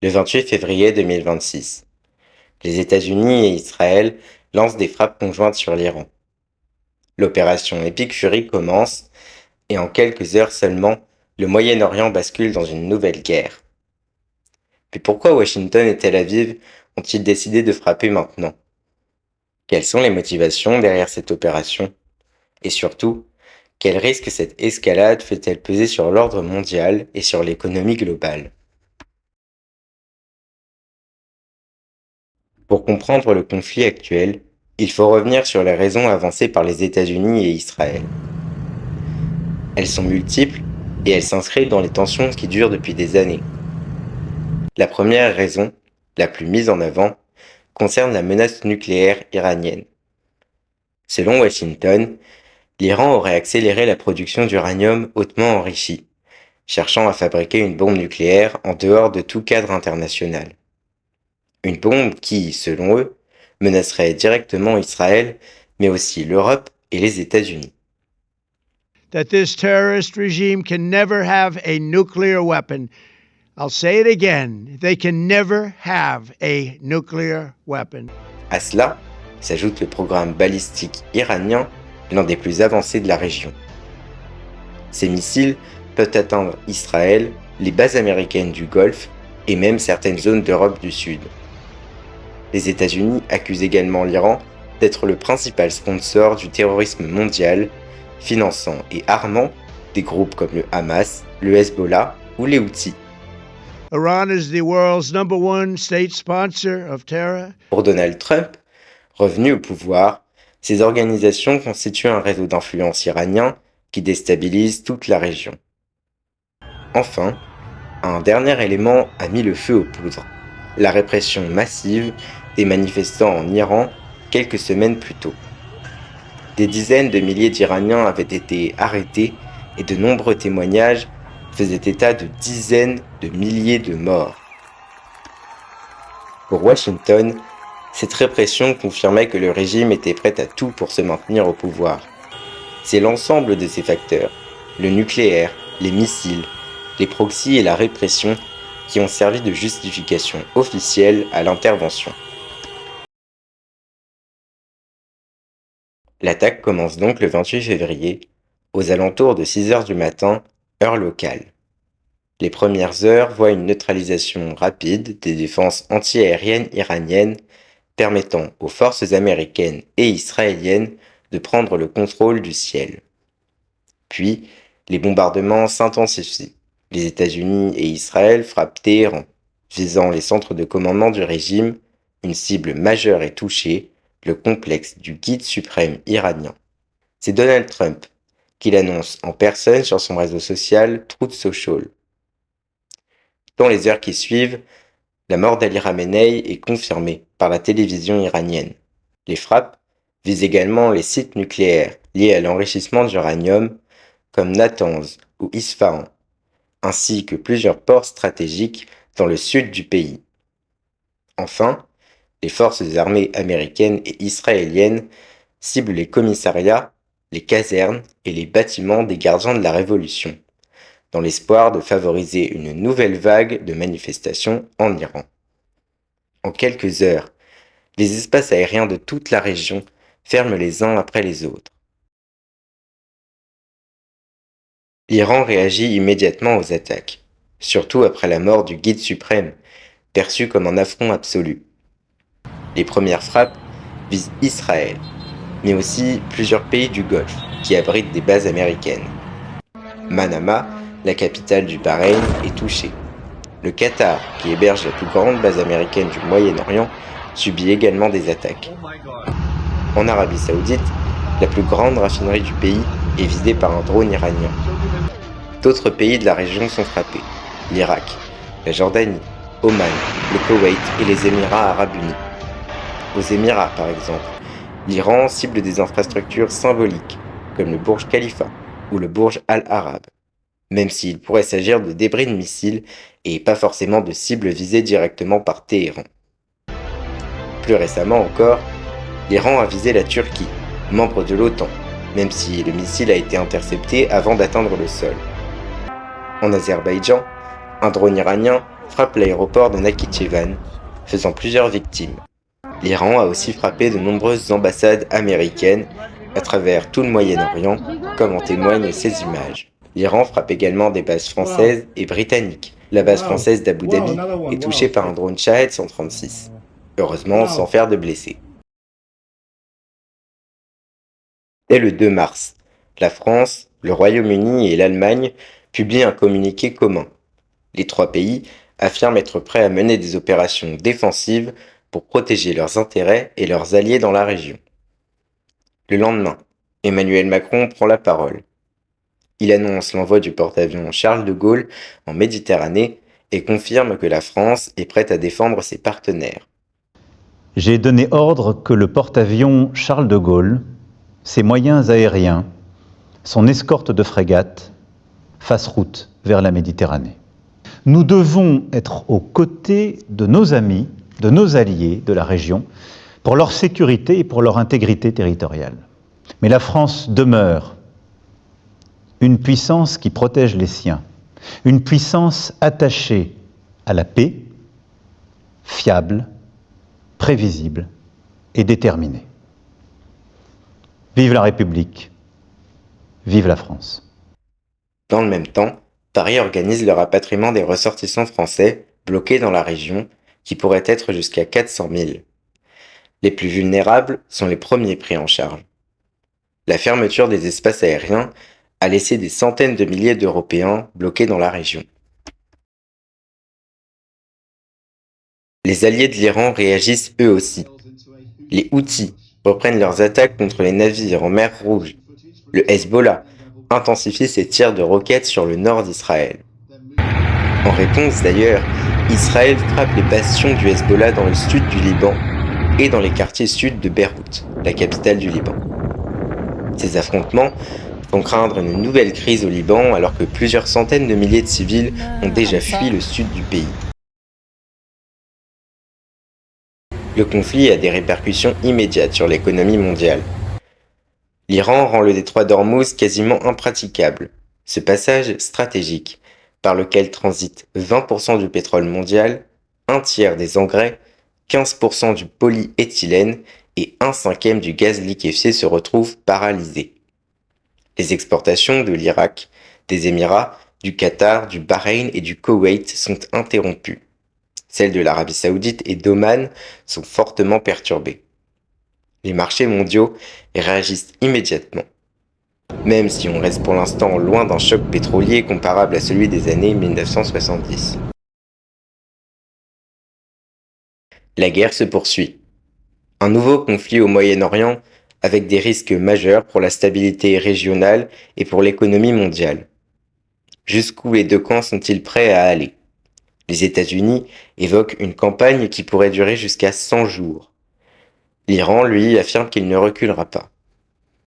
Le 28 février 2026, les États-Unis et Israël lancent des frappes conjointes sur l'Iran. L'opération Epic Fury commence et en quelques heures seulement, le Moyen-Orient bascule dans une nouvelle guerre. Mais pourquoi Washington et Tel Aviv ont-ils décidé de frapper maintenant? Quelles sont les motivations derrière cette opération? Et surtout, quel risque cette escalade fait-elle peser sur l'ordre mondial et sur l'économie globale? Pour comprendre le conflit actuel, il faut revenir sur les raisons avancées par les États-Unis et Israël. Elles sont multiples et elles s'inscrivent dans les tensions qui durent depuis des années. La première raison, la plus mise en avant, concerne la menace nucléaire iranienne. Selon Washington, l'Iran aurait accéléré la production d'uranium hautement enrichi, cherchant à fabriquer une bombe nucléaire en dehors de tout cadre international. Une bombe qui, selon eux, menacerait directement Israël, mais aussi l'Europe et les États-Unis. That this terrorist regime can never have a nuclear weapon. I'll say it again. They can never have a nuclear weapon. À cela s'ajoute le programme balistique iranien, l'un des plus avancés de la région. Ces missiles peuvent atteindre Israël, les bases américaines du Golfe et même certaines zones d'Europe du Sud. Les États-Unis accusent également l'Iran d'être le principal sponsor du terrorisme mondial, finançant et armant des groupes comme le Hamas, le Hezbollah ou les Houthis. Iran is the world's number one state sponsor of terror. Pour Donald Trump, revenu au pouvoir, ces organisations constituent un réseau d'influence iranien qui déstabilise toute la région. Enfin, un dernier élément a mis le feu aux poudres, la répression massive des manifestants en Iran quelques semaines plus tôt. Des dizaines de milliers d'Iraniens avaient été arrêtés et de nombreux témoignages faisaient état de dizaines de milliers de morts. Pour Washington, cette répression confirmait que le régime était prêt à tout pour se maintenir au pouvoir. C'est l'ensemble de ces facteurs, le nucléaire, les missiles, les proxys et la répression, qui ont servi de justification officielle à l'intervention. L'attaque commence donc le 28 février, aux alentours de 6 heures du matin, heure locale. Les premières heures voient une neutralisation rapide des défenses antiaériennes iraniennes, permettant aux forces américaines et israéliennes de prendre le contrôle du ciel. Puis, les bombardements s'intensifient. Les États-Unis et Israël frappent Téhéran, visant les centres de commandement du régime. Une cible majeure est touchée, le complexe du guide suprême iranien. C'est Donald Trump qui l'annonce en personne sur son réseau social Truth Social. Dans les heures qui suivent, la mort d'Ali Khamenei est confirmée par la télévision iranienne. Les frappes visent également les sites nucléaires liés à l'enrichissement d'uranium, comme Natanz ou Isfahan, ainsi que plusieurs ports stratégiques dans le sud du pays. Enfin, les forces armées américaines et israéliennes ciblent les commissariats, les casernes et les bâtiments des gardiens de la Révolution, dans l'espoir de favoriser une nouvelle vague de manifestations en Iran. En quelques heures, les espaces aériens de toute la région ferment les uns après les autres. L'Iran réagit immédiatement aux attaques, surtout après la mort du guide suprême, perçu comme un affront absolu. Les premières frappes visent Israël, mais aussi plusieurs pays du Golfe qui abritent des bases américaines. Manama, la capitale du Bahreïn, est touchée. Le Qatar, qui héberge la plus grande base américaine du Moyen-Orient, subit également des attaques. En Arabie Saoudite, la plus grande raffinerie du pays est visée par un drone iranien. D'autres pays de la région sont frappés: l'Irak, la Jordanie, Oman, le Koweït et les Émirats arabes unis. Aux Émirats, par exemple, l'Iran cible des infrastructures symboliques, comme le Burj Khalifa ou le Burj Al-Arab, même s'il pourrait s'agir de débris de missiles et pas forcément de cibles visées directement par Téhéran. Plus récemment encore, l'Iran a visé la Turquie, membre de l'OTAN, même si le missile a été intercepté avant d'atteindre le sol. En Azerbaïdjan, un drone iranien frappe l'aéroport de Nakhichevan, faisant plusieurs victimes. L'Iran a aussi frappé de nombreuses ambassades américaines à travers tout le Moyen-Orient, comme en témoignent ces images. L'Iran frappe également des bases françaises et britanniques. La base française d'Abu Dhabi est touchée par un drone Shahed 136, heureusement sans faire de blessés. Dès le 2 mars, la France, le Royaume-Uni et l'Allemagne publient un communiqué commun. Les trois pays affirment être prêts à mener des opérations défensives pour protéger leurs intérêts et leurs alliés dans la région. Le lendemain, Emmanuel Macron prend la parole. Il annonce l'envoi du porte-avions Charles de Gaulle en Méditerranée et confirme que la France est prête à défendre ses partenaires. J'ai donné ordre que le porte-avions Charles de Gaulle, ses moyens aériens, son escorte de frégates, fassent route vers la Méditerranée. Nous devons être aux côtés de nos amis, de nos alliés de la région, pour leur sécurité et pour leur intégrité territoriale. Mais la France demeure une puissance qui protège les siens, une puissance attachée à la paix, fiable, prévisible et déterminée. Vive la République, vive la France. Dans le même temps, Paris organise le rapatriement des ressortissants français bloqués dans la région, qui pourraient être jusqu'à 400 000. Les plus vulnérables sont les premiers pris en charge. La fermeture des espaces aériens a laissé des centaines de milliers d'Européens bloqués dans la région. Les alliés de l'Iran réagissent eux aussi. Les Houthis reprennent leurs attaques contre les navires en mer Rouge. Le Hezbollah intensifie ses tirs de roquettes sur le nord d'Israël. En réponse d'ailleurs, Israël frappe les bastions du Hezbollah dans le sud du Liban et dans les quartiers sud de Beyrouth, la capitale du Liban. Ces affrontements font craindre une nouvelle crise au Liban alors que plusieurs centaines de milliers de civils ont déjà fui le sud du pays. Le conflit a des répercussions immédiates sur l'économie mondiale. L'Iran rend le détroit d'Ormuz quasiment impraticable. Ce passage stratégique, par lequel transite 20% du pétrole mondial, un tiers des engrais, 15% du polyéthylène et 1/5 du gaz liquéfié se retrouve paralysé. Les exportations de l'Irak, des Émirats, du Qatar, du Bahreïn et du Koweït sont interrompues. Celles de l'Arabie Saoudite et d'Oman sont fortement perturbées. Les marchés mondiaux réagissent immédiatement, même si on reste pour l'instant loin d'un choc pétrolier comparable à celui des années 1970. La guerre se poursuit. Un nouveau conflit au Moyen-Orient avec des risques majeurs pour la stabilité régionale et pour l'économie mondiale. Jusqu'où les deux camps sont-ils prêts à aller ? Les États-Unis évoquent une campagne qui pourrait durer jusqu'à 100 jours. L'Iran, lui, affirme qu'il ne reculera pas.